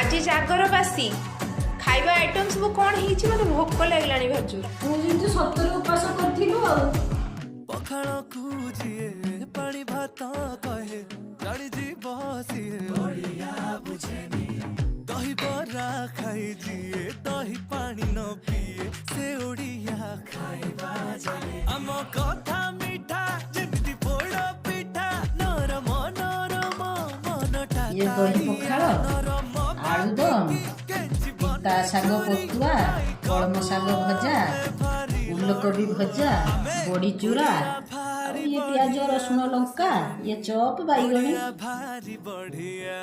आज जागर बासी खाଇବା आइटम सब कौन ହେଇଛି ମତେ ଭୋକ ଲାଗିଲାଣି ଭାଜୁ तू जिंतु सत्तर उपास करथिलु आ पखाड़ कूजिए पानी भात कहे गाड़ी जी बसिए बढ़िया बुझेनी दही बरा खाई जिए दही पानी न पिए से ओडिया खाइबा जाने आम कथा मीठा जेमिति पोड़ पिठा नरम नरम मनटा ये दही पखाड़ आलुदम पिता शाग पतुआ कलम शाग भजा फूलकोबी भजा बड़ी चूरा ये प्याज रसुण लंका ये चॉप बैगणी भारी बढ़िया